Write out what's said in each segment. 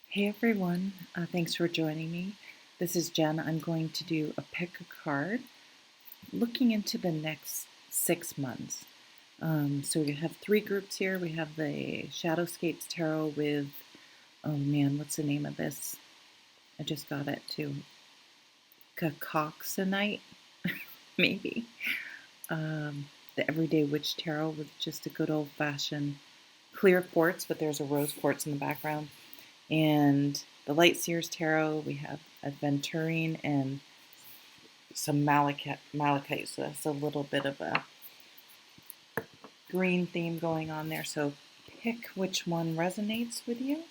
Hey everyone, thanks for joining me. This is Jen. I'm going to do a pick a card looking into the next 6 months. So we have three groups here. We have the Shadowscapes Tarot with, oh man, what's the name of this? I just got it too. Cacoxenite, maybe. The Everyday Witch Tarot with just a good old fashioned clear quartz, but there's a rose quartz in the background. And the Light Seers Tarot, we have Aventurine and some malachite. So that's a little bit of a green theme going on there. So pick which one resonates with you.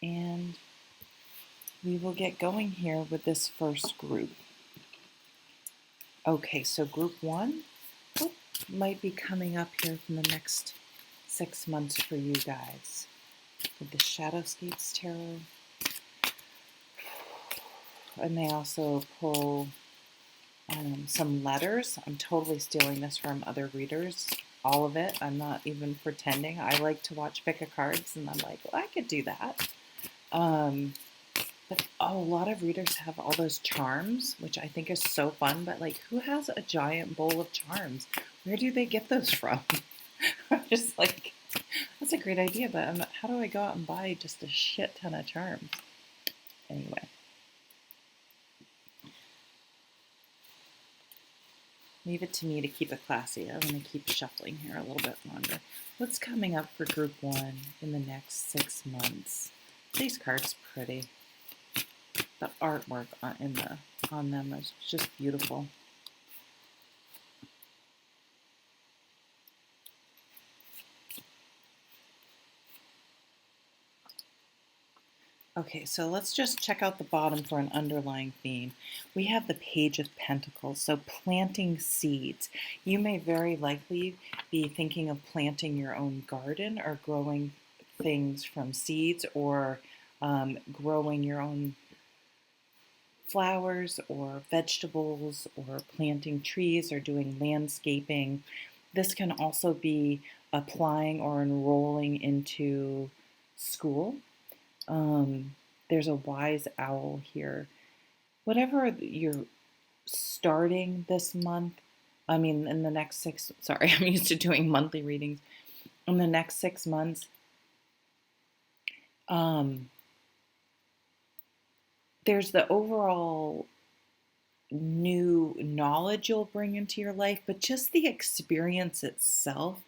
And we will get going here with this first group. Okay, so group one might be coming up here from the next 6 months for you guys. With the Shadowscapes Tarot. I may also pull some letters. I'm totally stealing this from other readers. All of it. I'm not even pretending. I like to watch pick a cards, and I'm like, well, I could do that. But a lot of readers have all those charms, which I think is so fun. But like, who has a giant bowl of charms? Where do they get those from? I'm just like, that's a great idea, but how do I go out and buy just a shit ton of charms? Anyway. Leave it to me to keep it classy. I'm going to keep shuffling here a little bit longer. What's coming up for group one in the next 6 months? These cards are pretty. The artwork on them is just beautiful. Okay, so let's just check out the bottom for an underlying theme. We have the Page of Pentacles, so planting seeds. You may very likely be thinking of planting your own garden or growing things from seeds, or growing your own flowers or vegetables, or planting trees or doing landscaping. This can also be applying or enrolling into school. There's a wise owl here. Whatever you're starting this month, I mean, in the next sorry, I'm used to doing monthly readings. In the next 6 months, there's the overall new knowledge you'll bring into your life, but just the experience itself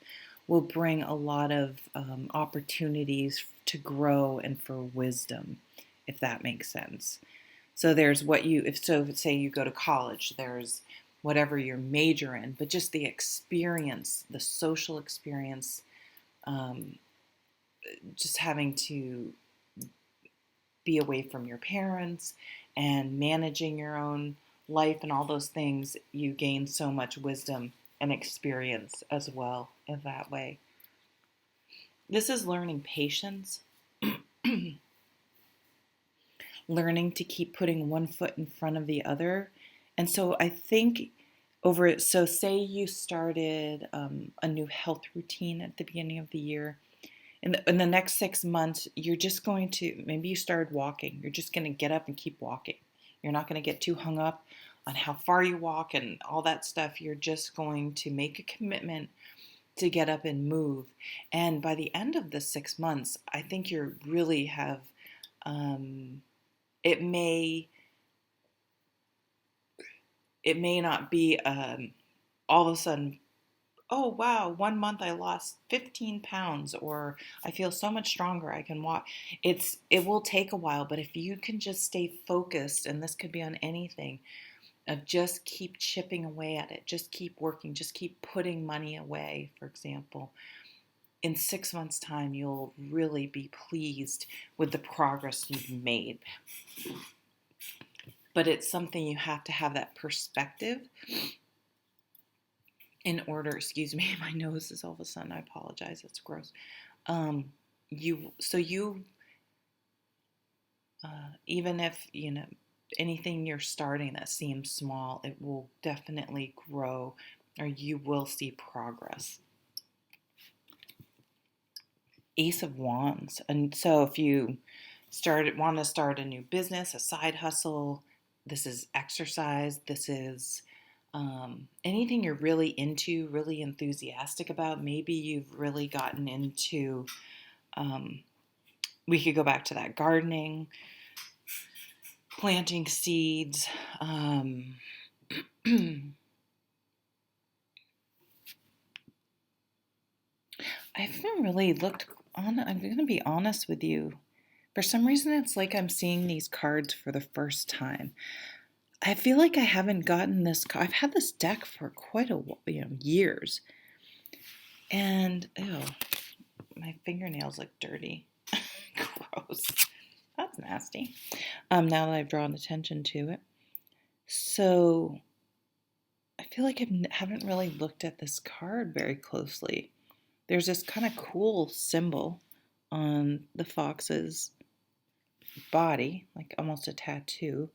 will bring a lot of opportunities to grow and for wisdom, if that makes sense. So there's say you go to college, there's whatever your major in, but just the experience, the social experience, just having to be away from your parents and managing your own life and all those things, you gain so much wisdom and experience as well in that way. This is learning patience, learning to keep putting one foot in front of the other. And so I think say you started a new health routine at the beginning of the year. In the next 6 months, you're just going to, maybe you started walking. You're just going to get up and keep walking. You're not going to get too hung up on how far you walk and all that stuff. You're just going to make a commitment to get up and move. And by the end of the 6 months, I think you really have, it may not be all of a sudden, oh wow, 1 month I lost 15 pounds, or I feel so much stronger, I can walk. It will take a while, but if you can just stay focused, and this could be on anything, of just keep chipping away at it, just keep working, just keep putting money away, for example, in 6 months' time, you'll really be pleased with the progress you've made. But it's something you have to have that perspective in order, excuse me, my nose is all of a sudden, I apologize, it's gross. Even if, anything you're starting that seems small, it will definitely grow, or you will see progress. Ace of Wands. And so if you want to start a new business, a side hustle, this is exercise, this is anything you're really into, really enthusiastic about. Maybe you've really gotten into, we could go back to that gardening, planting seeds. I haven't really looked on. I'm going to be honest with you. For some reason, it's like I'm seeing these cards for the first time. I feel like I haven't gotten this. I've had this deck for quite a years, and ew, my fingernails look dirty. Gross. That's nasty. Now that I've drawn attention to it, so I feel like I haven't really looked at this card very closely. There's this kind of cool symbol on the fox's body, like almost a tattoo.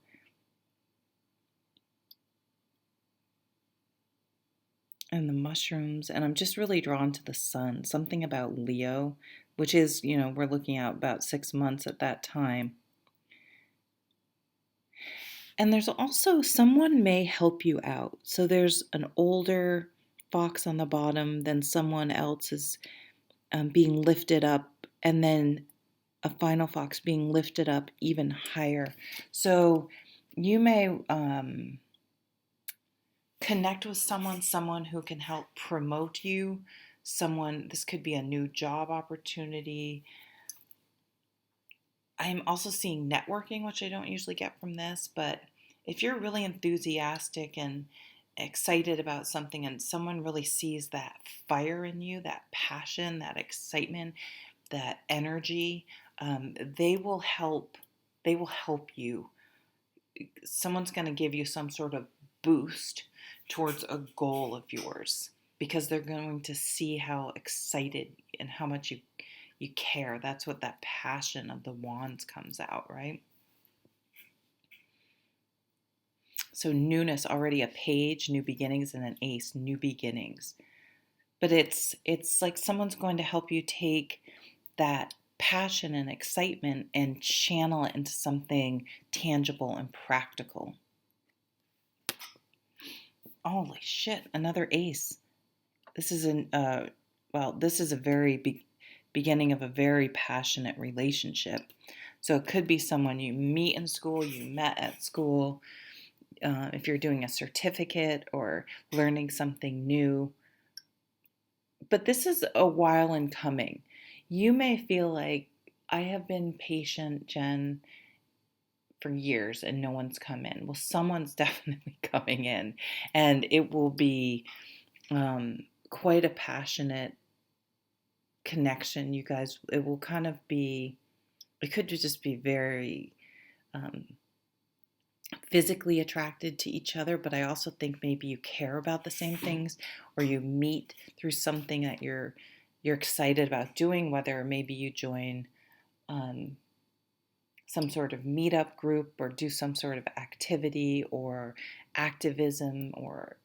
And the mushrooms, and I'm just really drawn to the sun. Something about Leo, which is, we're looking at about 6 months at that time. And there's also someone may help you out. So there's an older fox on the bottom, then someone else is being lifted up, and then a final fox being lifted up even higher. So you may connect with someone who can help promote you. This could be a new job opportunity. I'm also seeing networking, which I don't usually get from this, but if you're really enthusiastic and excited about something and someone really sees that fire in you, that passion, that excitement, that energy, they will help you. Someone's going to give you some sort of boost towards a goal of yours because they're going to see how excited and how much you care. That's what that passion of the wands comes out, right? So newness, already a page, new beginnings, and an ace, new beginnings. But it's like someone's going to help you take that passion and excitement and channel it into something tangible and practical. Holy shit, another ace. This is this is a very beginning of a very passionate relationship. So it could be someone you meet in school, you met at school, if you're doing a certificate or learning something new. But this is a while in coming. You may feel like, I have been patient, Jen, for years and no one's come in. Well, someone's definitely coming in, and it will be quite a passionate connection. You guys, it will kind of be, it could just be very physically attracted to each other, but I also think maybe you care about the same things, or you meet through something that you're excited about doing, whether maybe you join some sort of meetup group or do some sort of activity or activism or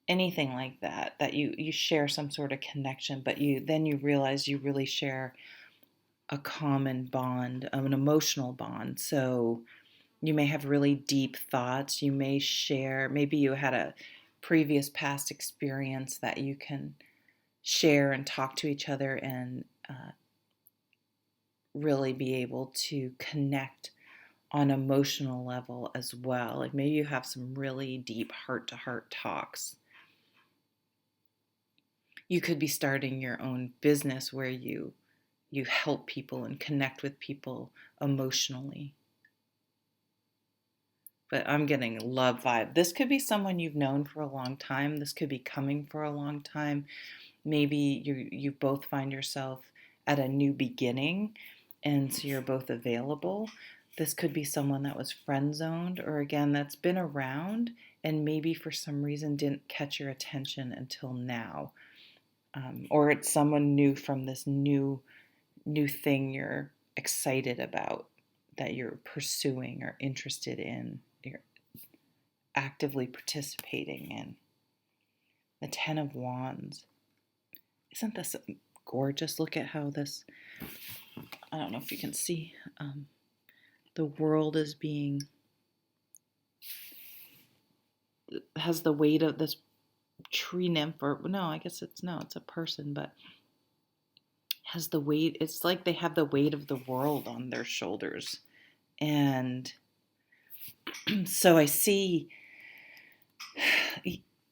anything like that you share some sort of connection, but then you realize you really share a common bond, an emotional bond. So you may have really deep thoughts. You may share, maybe you had a previous past experience that you can share and talk to each other and really be able to connect on an emotional level as well. Like maybe you have some really deep heart-to-heart talks. You could be starting your own business where you help people and connect with people emotionally. But I'm getting a love vibe. This could be someone you've known for a long time. This could be coming for a long time. Maybe you both find yourself at a new beginning, and so you're both available. This could be someone that was friend zoned, or again, that's been around and maybe for some reason didn't catch your attention until now. Or it's someone new from this new thing you're excited about, that you're pursuing or interested in, you're actively participating in. The Ten of Wands. Isn't this gorgeous. Look at how this, I don't know if you can see, the world is being, has the weight of this tree nymph, or no, I guess it's a person, but has the weight, it's like they have the weight of the world on their shoulders. And so I see,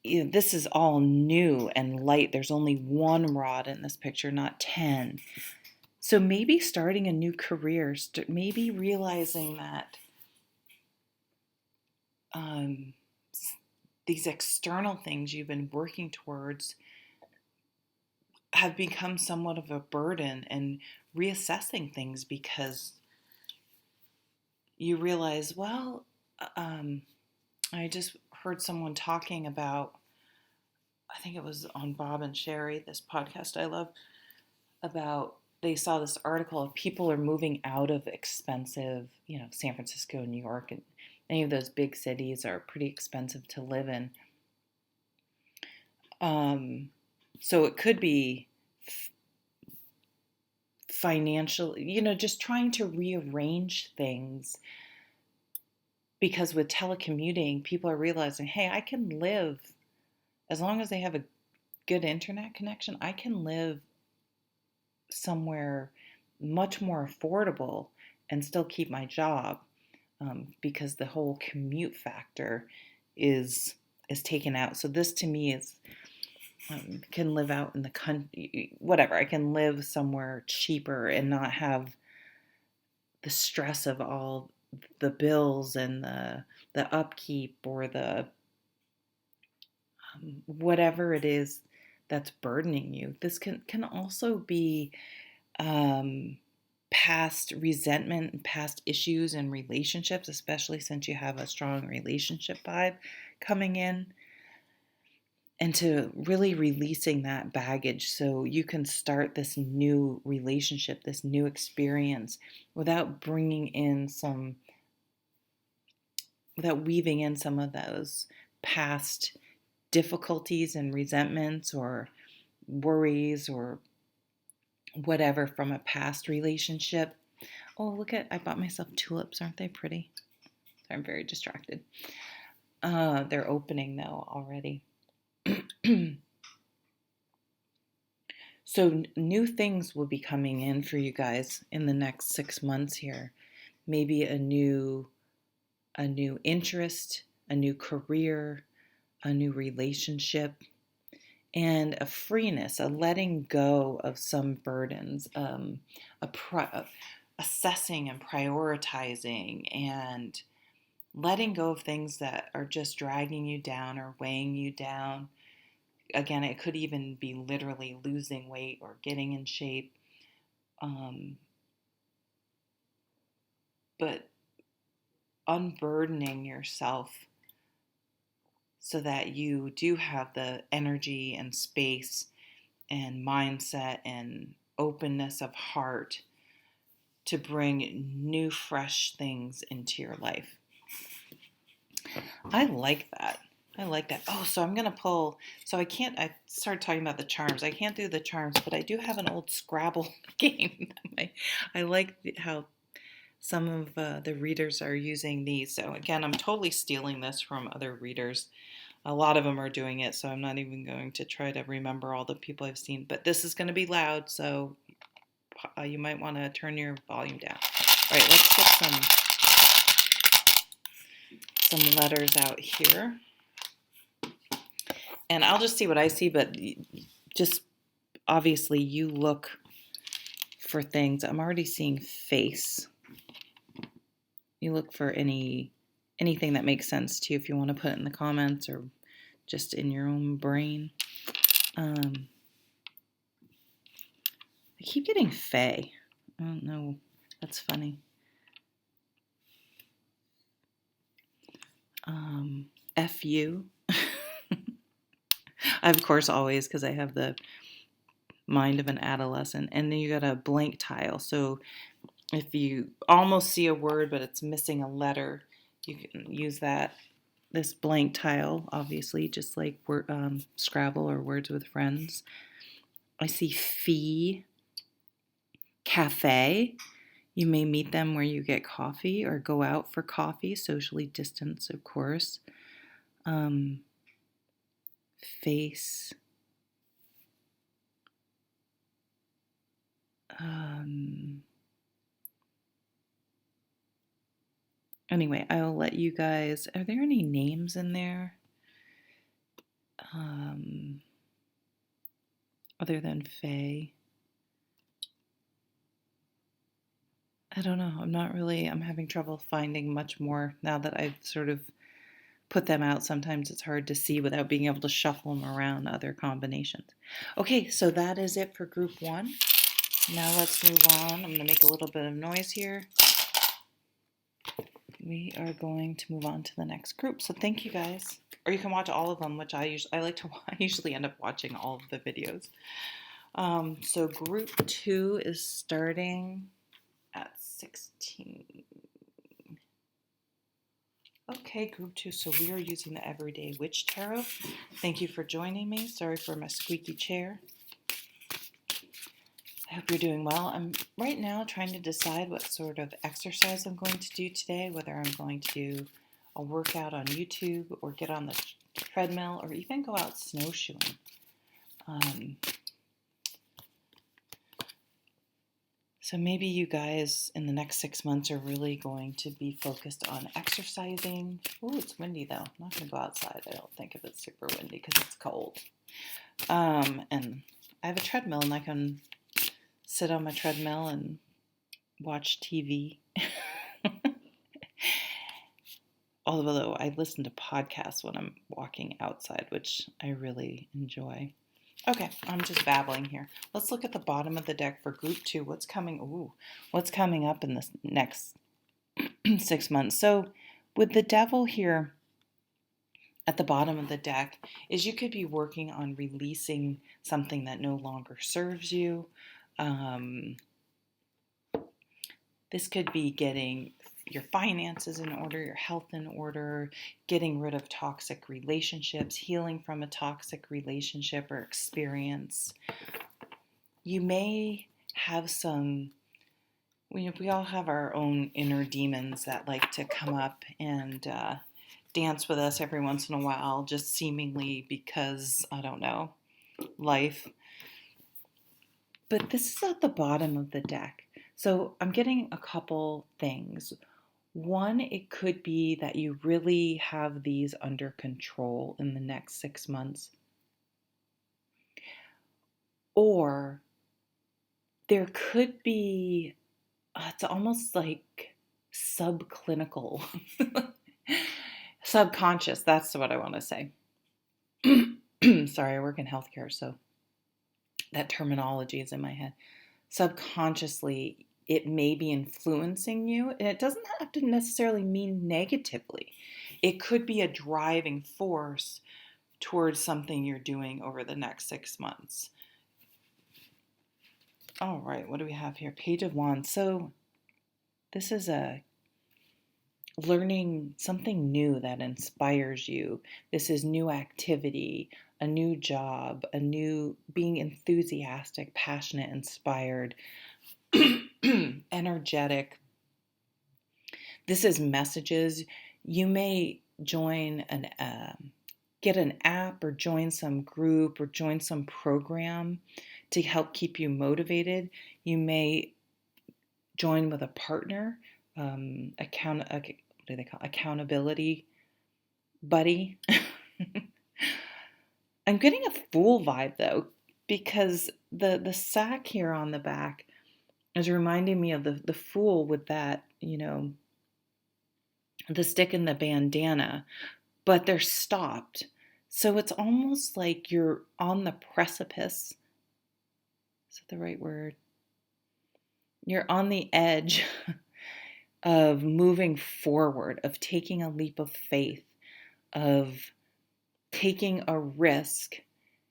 this is all new and light. There's only one rod in this picture, not 10. So maybe starting a new career, maybe realizing that these external things you've been working towards have become somewhat of a burden, and reassessing things because you realize, well, I just heard someone talking about, I think it was on Bob and Sherry, this podcast I love, about they saw this article of people are moving out of expensive, San Francisco, New York, and any of those big cities are pretty expensive to live in. So it could be financial, just trying to rearrange things, because with telecommuting, people are realizing, hey, I can live, as long as they have a good internet connection, I can live somewhere much more affordable and still keep my job, because the whole commute factor is taken out. So this to me is, can live out in the country, whatever. I can live somewhere cheaper and not have the stress of all the bills and the upkeep, or the whatever it is that's burdening you. This can also be past resentment and past issues and relationships, especially since you have a strong relationship vibe coming in, and to really releasing that baggage so you can start this new relationship, this new experience, without weaving in some of those past difficulties and resentments or worries or whatever from a past relationship. Oh, look I bought myself tulips. Aren't they pretty? I'm very distracted. They're opening though already. So new things will be coming in for you guys in the next 6 months here. Maybe a new interest, a new career, a new relationship, and a freeness, a letting go of some burdens, assessing and prioritizing, and letting go of things that are just dragging you down or weighing you down. Again, it could even be literally losing weight or getting in shape. But unburdening yourself so that you do have the energy and space and mindset and openness of heart to bring new, fresh things into your life. I like that. Oh, so I'm going to pull. So I started talking about the charms. I can't do the charms, but I do have an old Scrabble game. I like how some of the readers are using these. So again, I'm totally stealing this from other readers. A lot of them are doing it, so I'm not even going to try to remember all the people I've seen. But this is going to be loud, so you might want to turn your volume down. All right, let's get some letters out here. And I'll just see what I see, but just obviously you look for things. I'm already seeing face. You look for anything that makes sense to you, if you want to put it in the comments or just in your own brain. I keep getting Faye. I don't know. That's funny. F-U. I, of course, always, because I have the mind of an adolescent. And then you got a blank tile. So if you almost see a word, but it's missing a letter, you can use this blank tile, obviously, just like Scrabble or Words with Friends. I see Fee Cafe. You may meet them where you get coffee or go out for coffee, socially distanced, of course. Face. Anyway, I'll let you guys. Are there any names in there? Other than Faye? I don't know. I'm having trouble finding much more now that I've sort of put them out. Sometimes it's hard to see without being able to shuffle them around other combinations. Okay, so that is it for group 1. Now let's move on. I'm going to make a little bit of noise here. We are going to move on to the next group. So thank you guys. Or you can watch all of them, which I usually end up watching all of the videos. So group 2 is starting at 16. Okay, group 2. So we are using the Everyday Witch Tarot. Thank you for joining me. Sorry for my squeaky chair. I hope you're doing well. I'm right now trying to decide what sort of exercise I'm going to do today, whether I'm going to do a workout on YouTube or get on the treadmill or even go out snowshoeing. So maybe you guys in the next 6 months are really going to be focused on exercising. Ooh, it's windy though. I'm not going to go outside, I don't think, if it's super windy because it's cold. And I have a treadmill and I can sit on my treadmill and watch TV. Although I listen to podcasts when I'm walking outside, which I really enjoy. Okay, I'm just babbling here. Let's look at the bottom of the deck for group 2. What's coming up in this next 6 months? So with the devil here at the bottom of the deck is you could be working on releasing something that no longer serves you. This could be getting your finances in order, your health in order, getting rid of toxic relationships, healing from a toxic relationship or experience. You may have we all have our own inner demons that like to come up and dance with us every once in a while, just seemingly because, I don't know, life. But this is at the bottom of the deck. So I'm getting a couple things. One, it could be that you really have these under control in the next 6 months. Or there could be, it's almost like subclinical, subconscious, that's what I want to say. Sorry, I work in healthcare, so that terminology is in my head. Subconsciously, it may be influencing you, and it doesn't have to necessarily mean negatively. It could be a driving force towards something you're doing over the next 6 months. All right, what do we have here? Page of Wands. So this is a learning something new that inspires you. This is new activity, a new job, a new being enthusiastic, passionate, inspired, energetic. This is messages. You may join get an app or join some group or join some program to help keep you motivated. You may join with a partner, accountability buddy. I'm getting a Fool vibe though, because the sack here on the back is reminding me of the Fool with that, the stick and the bandana, but they're stopped. So it's almost like you're on the precipice. Is that the right word? You're on the edge of moving forward, of taking a leap of faith, of taking a risk.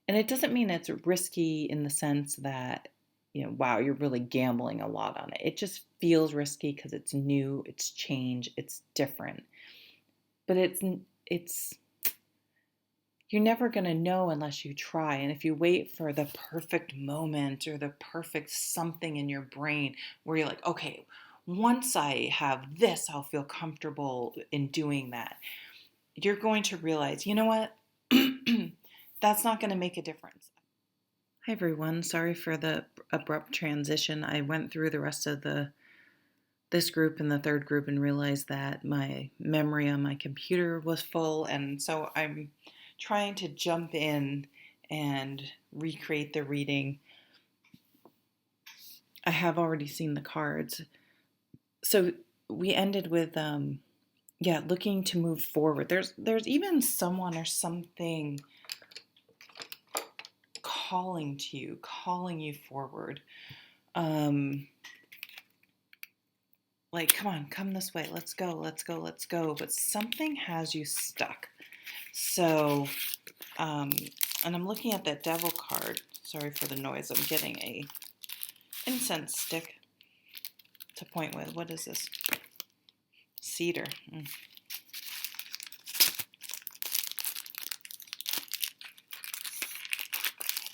And it doesn't mean it's risky in the sense that, wow, you're really gambling a lot on it. It just feels risky because it's new, it's change, it's different. But it's you're never going to know unless you try. And if you wait for the perfect moment or the perfect something in your brain where you're like, okay, once I have this, I'll feel comfortable in doing that, you're going to realize, you know what? That's not going to make a difference. Hi, everyone. Sorry for the abrupt transition. I went through the rest of this group and the third group and realized that my memory on my computer was full, and so I'm trying to jump in and recreate the reading. I have already seen the cards. So we ended with looking to move forward. There's even someone or something calling you forward. Like, come on, come this way. Let's go, let's go, let's go. But something has you stuck. So, and I'm looking at that devil card. Sorry for the noise. I'm getting a incense stick to point with. What is this? Cedar.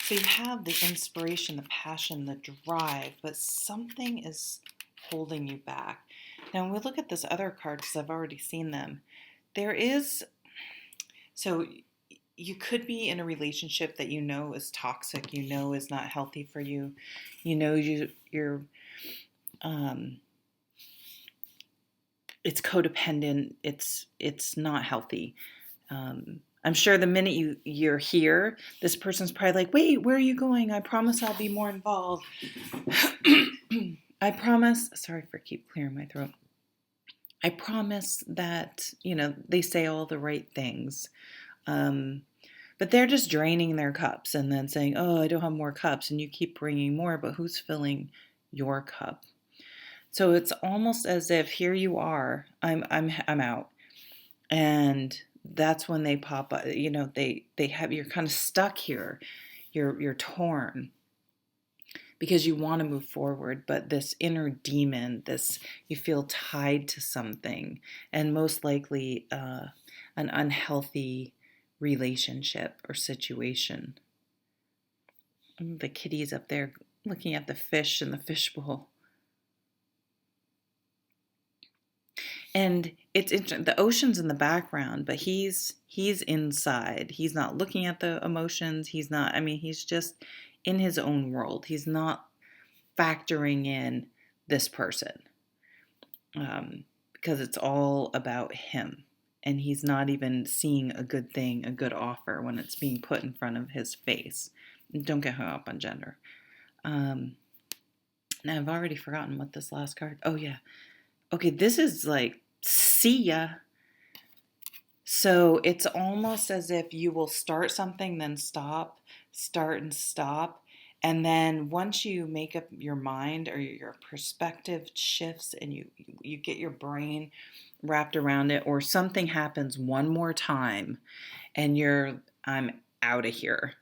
So you have the inspiration, the passion, the drive, but something is holding you back. Now, when we look at this other card, because I've already seen them, so you could be in a relationship that you know is toxic, you know is not healthy for you, you know you're it's codependent, it's not healthy. I'm sure the minute you're here, this person's probably like, wait, where are you going? I promise I'll be more involved. I promise. Sorry for keep clearing my throat. I promise that, they say all the right things. But they're just draining their cups and then saying, oh, I don't have more cups. And you keep bringing more, but who's filling your cup? So it's almost as if here you are, I'm out. And that's when they pop up, they have, you're kind of stuck here. You're torn because you want to move forward, but this inner demon, you feel tied to something, and most likely an unhealthy relationship or situation. The kitty's up there looking at the fish in the fishbowl. And it's the ocean's in the background, but he's inside. He's not looking at the emotions. He's just in his own world. He's not factoring in this person because it's all about him. And he's not even seeing a good thing, a good offer when it's being put in front of his face. Don't get hung up on gender. Now I've already forgotten what this last card. Oh yeah. Okay, this is like, see ya. So it's almost as if you will start something, then stop, start and stop. And then once you make up your mind or your perspective shifts and you get your brain wrapped around it, or something happens one more time and I'm out of here.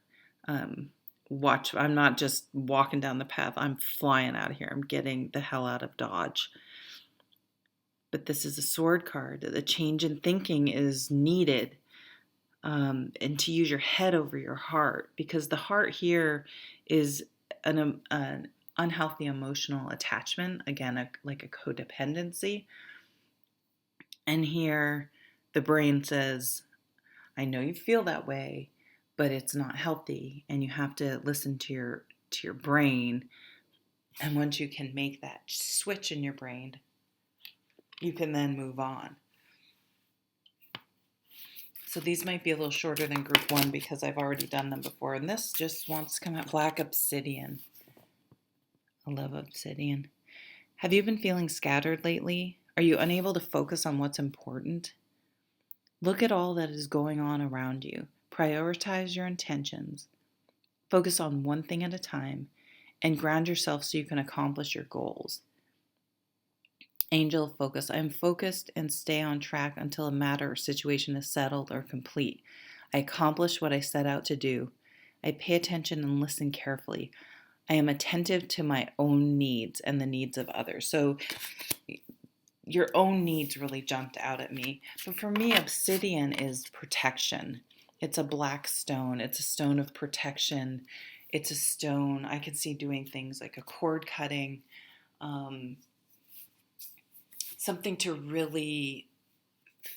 Watch, I'm not just walking down the path, I'm flying out of here. I'm getting the hell out of Dodge. But this is a sword card. The change in thinking is needed, and to use your head over your heart, because the heart here is an unhealthy emotional attachment, again, like a codependency. And here the brain says, I know you feel that way, but it's not healthy, and you have to listen to your brain. And once you can make that switch in your brain, you can then move on. So these might be a little shorter than group one because I've already done them before. And this just wants to come out. Black obsidian. I love obsidian. Have you been feeling scattered lately? Are you unable to focus on what's important? Look at all that is going on around you. Prioritize your intentions. Focus on one thing at a time and ground yourself so you can accomplish your goals. Angel focus. I am focused and stay on track until a matter or situation is settled or complete. I accomplish what I set out to do. I pay attention and listen carefully. I am attentive to my own needs and the needs of others. So your own needs really jumped out at me. But for me, obsidian is protection. It's a black stone. It's a stone of protection. It's a stone, I can see doing things like a cord cutting, um, something to really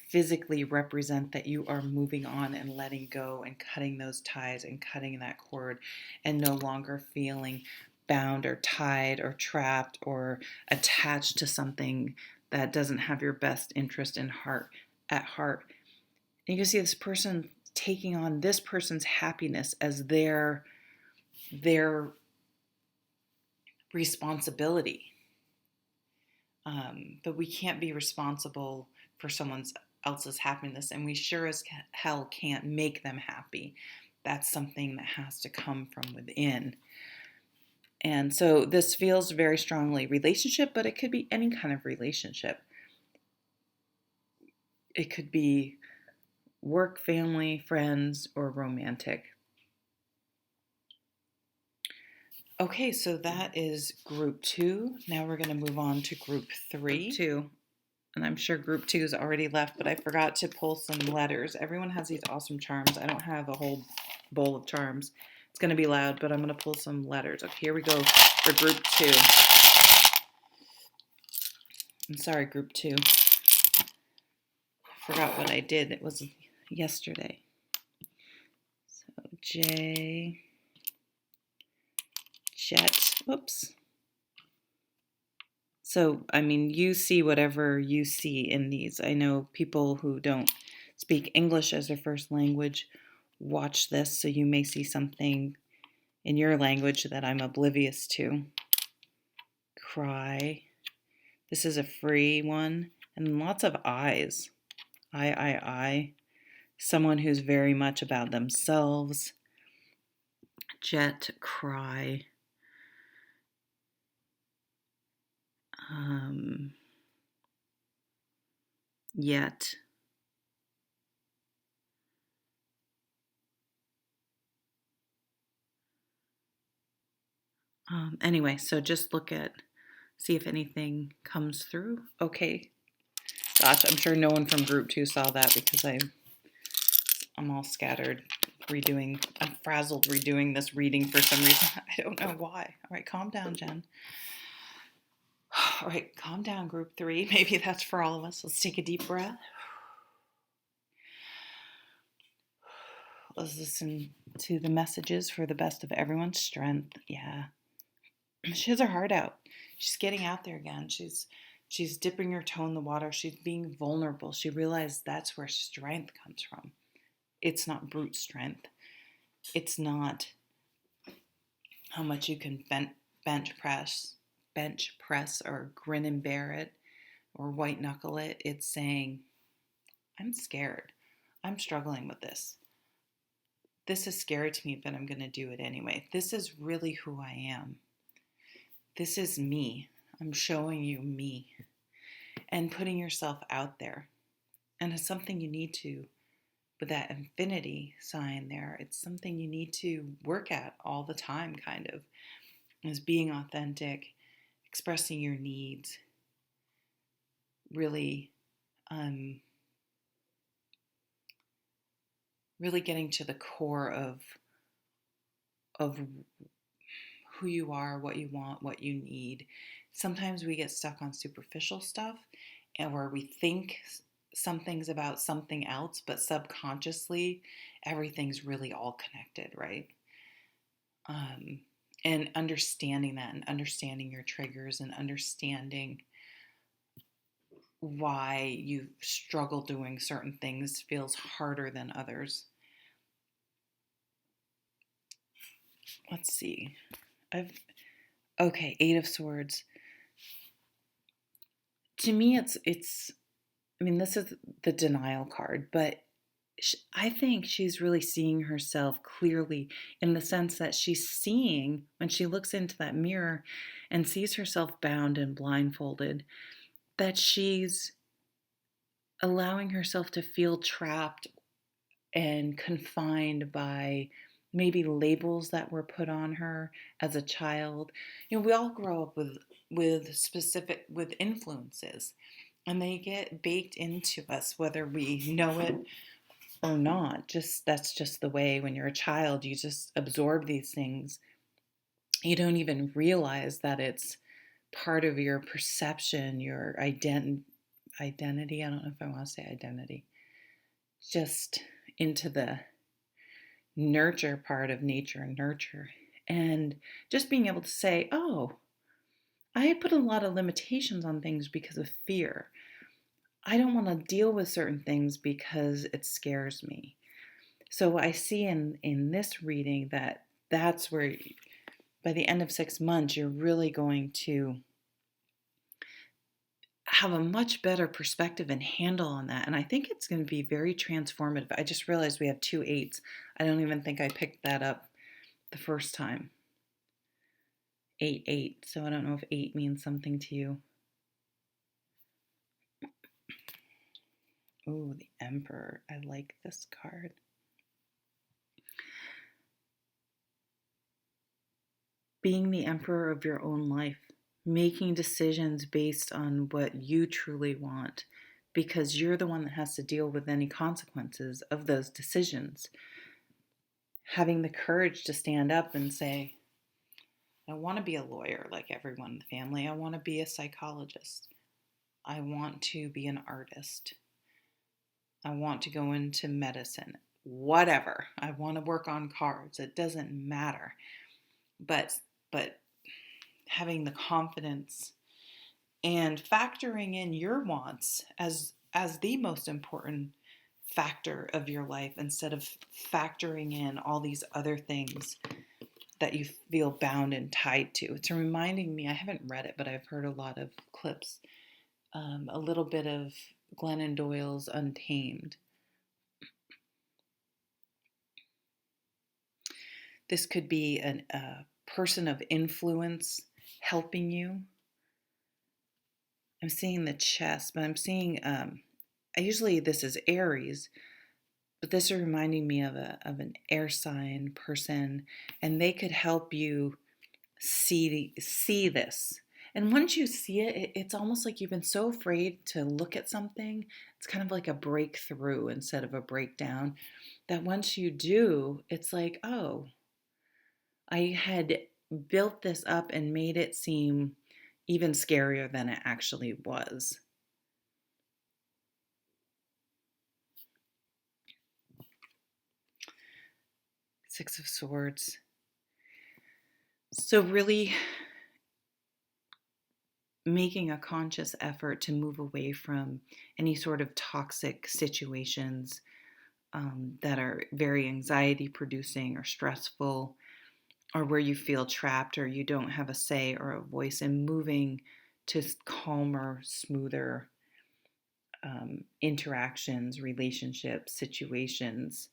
physically represent that you are moving on and letting go and cutting those ties and cutting that cord and no longer feeling bound or tied or trapped or attached to something that doesn't have your best interest at heart. And you can see this person taking on this person's happiness as their responsibility. But we can't be responsible for someone else's happiness, and we sure as hell can't make them happy. That's something that has to come from within. And so this feels very strongly relationship, but it could be any kind of relationship. It could be work, family, friends, or romantic. Okay, so that is group 2. Now we're going to move on to group 3. 2. And I'm sure group 2 is already left, but I forgot to pull some letters. Everyone has these awesome charms. I don't have a whole bowl of charms. It's going to be loud, but I'm going to pull some letters. Okay, here we go for group 2. I'm sorry, group 2. I forgot what I did. It was yesterday. So J, Jet, whoops. So, I mean, you see whatever you see in these. I know people who don't speak English as their first language watch this, so you may see something in your language that I'm oblivious to. Cry. This is a free one. And lots of I's. I. Someone who's very much about themselves. Jet, cry. Yet. Anyway, so just see if anything comes through. Okay. Gosh, I'm sure no one from group 2 saw that because I'm all scattered I'm frazzled redoing this reading for some reason. I don't know why. All right, calm down, Jen. All right, calm down, group 3. Maybe that's for all of us. Let's take a deep breath. Let's listen to the messages for the best of everyone's strength. Yeah. She has her heart out. She's getting out there again. She's dipping her toe in the water. She's being vulnerable. She realized that's where strength comes from. It's not brute strength. It's not how much you can bench press or grin and bear it or white knuckle it. It's saying, I'm scared. I'm struggling with this. This is scary to me, but I'm going to do it anyway. This is really who I am. This is me. I'm showing you me. And putting yourself out there. And it's something you need to, with that infinity sign there, it's something you need to work at all the time, kind of. Is being authentic, expressing your needs, really getting to the core of who you are, what you want, what you need. Sometimes we get stuck on superficial stuff and where we think something's about something else, but subconsciously everything's really all connected, right? And understanding that and understanding your triggers and understanding why you struggle doing certain things feels harder than others. Let's see. Okay, 8 of Swords. To me, it's. I mean, this is the denial card, but I think she's really seeing herself clearly in the sense that she's seeing when she looks into that mirror and sees herself bound and blindfolded, that she's allowing herself to feel trapped and confined by maybe labels that were put on her as a child. You know, we all grow up with influences, and they get baked into us whether we know it or not. Just that's just the way when you're a child, you just absorb these things. You don't even realize that it's part of your perception, your identity. I don't know if I want to say identity. Just into the nurture part of nature and nurture. And just being able to say, oh, I put a lot of limitations on things because of fear. I don't want to deal with certain things because it scares me. So I see in this reading that that's where by the end of 6 months, you're really going to have a much better perspective and handle on that. And I think it's going to be very transformative. I just realized we have 2 8s. I don't even think I picked that up the first time. 8 8. So I don't know if 8 means something to you. Ooh, the Emperor. I like this card. Being the emperor of your own life, making decisions based on what you truly want, because you're the one that has to deal with any consequences of those decisions. Having the courage to stand up and say, I want to be a lawyer like everyone in the family. I want to be a psychologist. I want to be an artist. I want to go into medicine. Whatever. I want to work on cards. It doesn't matter. But having the confidence and factoring in your wants as the most important factor of your life instead of factoring in all these other things that you feel bound and tied to. It's reminding me, I haven't read it, but I've heard a lot of clips, a little bit of Glennon Doyle's Untamed. This could be a person of influence helping you. I'm seeing the chest, but I'm seeing, usually this is Aries, but this is reminding me of an air sign person, and they could help you see this. And once you see it, it's almost like you've been so afraid to look at something. It's kind of like a breakthrough instead of a breakdown. That once you do, it's like, oh, I had built this up and made it seem even scarier than it actually was. Six of Swords. So really making a conscious effort to move away from any sort of toxic situations that are very anxiety producing or stressful, or where you feel trapped or you don't have a say or a voice, and moving to calmer, smoother interactions, relationships, situations.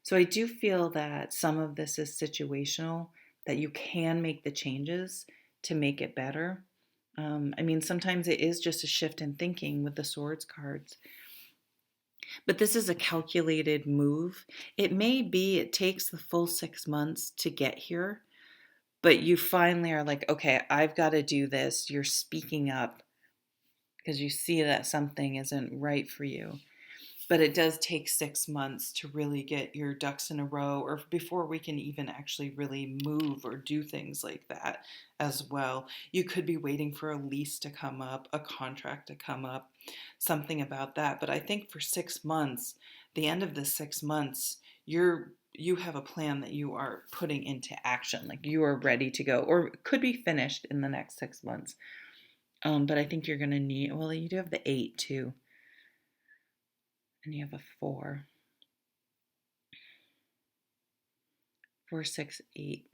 So I do feel that some of this is situational, that you can make the changes to make it better. I mean, sometimes it is just a shift in thinking with the swords cards. But this is a calculated move. It may be it takes the full 6 months to get here, but you finally are like, okay, I've got to do this. You're speaking up because you see that something isn't right for you. But it does take 6 months to really get your ducks in a row, or before we can even actually really move or do things like that as well. You could be waiting for a lease to come up, a contract to come up, something about that. But I think for 6 months, the end of the 6 months, you have a plan that you are putting into action, like you are ready to go, or could be finished in the next 6 months. But I think you're going to need, well, you do have the 8 too. And you have a 4. 4, 6, 8.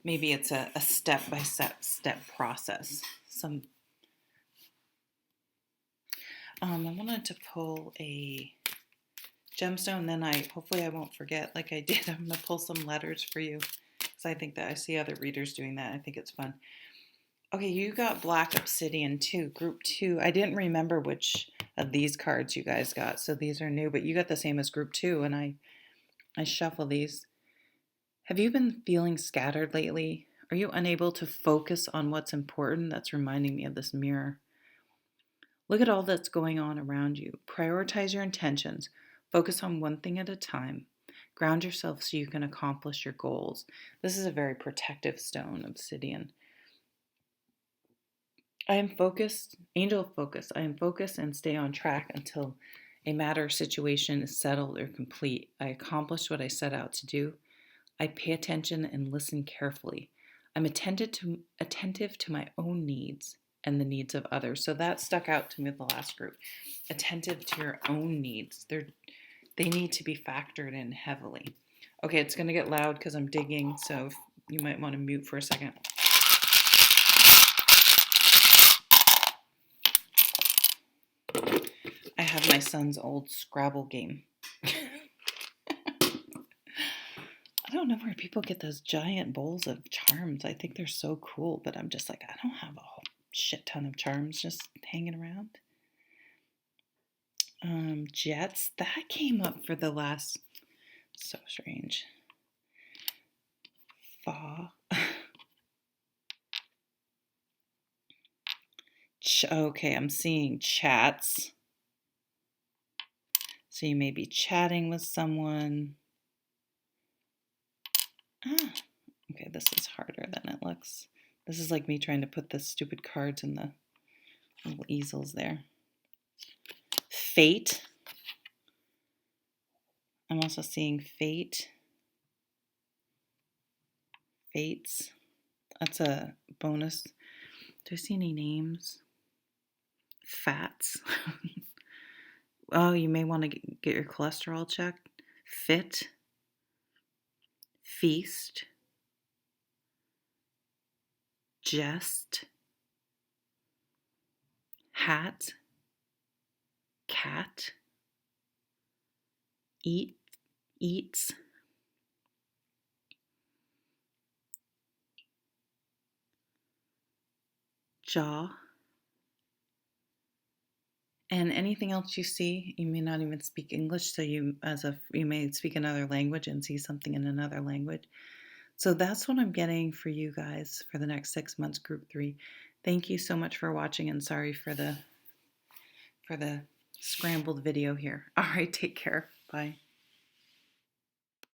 Maybe it's a step-by-step process. I wanted to pull a gemstone, then hopefully I won't forget like I did. I'm going to pull some letters for you because I think that I see other readers doing that. I think it's fun. Okay, you got Black Obsidian too, group 2. I didn't remember which of these cards you guys got, so these are new, but you got the same as group 2, and I shuffle these. Have you been feeling scattered lately? Are you unable to focus on what's important? That's reminding me of this mirror. Look at all that's going on around you. Prioritize your intentions. Focus on one thing at a time. Ground yourself so you can accomplish your goals. This is a very protective stone, obsidian. I am focused, angel focus. I am focused and stay on track until a matter or situation is settled or complete. I accomplish what I set out to do. I pay attention and listen carefully. I'm attentive to my own needs and the needs of others. So that stuck out to me with the last group. Attentive to your own needs. They need to be factored in heavily. Okay, it's going to get loud because I'm digging, so you might want to mute for a second. I have my son's old Scrabble game. I don't know where people get those giant bowls of charms. I think they're so cool, but I'm just like, I don't have a whole shit ton of charms just hanging around. Jets, that came up for the last, so strange. Fa. Okay, I'm seeing chats. So you may be chatting with someone. Okay, this is harder than it looks. This is like me trying to put the stupid cards in the little easels there. Fate. I'm also seeing fate. Fates. That's a bonus. Do I see any names? Fats. Oh, you may want to get your cholesterol checked. Fit. Feast. Jest. Hat. Cat. Eat. Eats. Jaw. And anything else you see, you may not even speak English, so you may speak another language and see something in another language. So that's what I'm getting for you guys for the next 6 months, group 3. Thank you so much for watching, and sorry for the scrambled video here. All right, take care. Bye.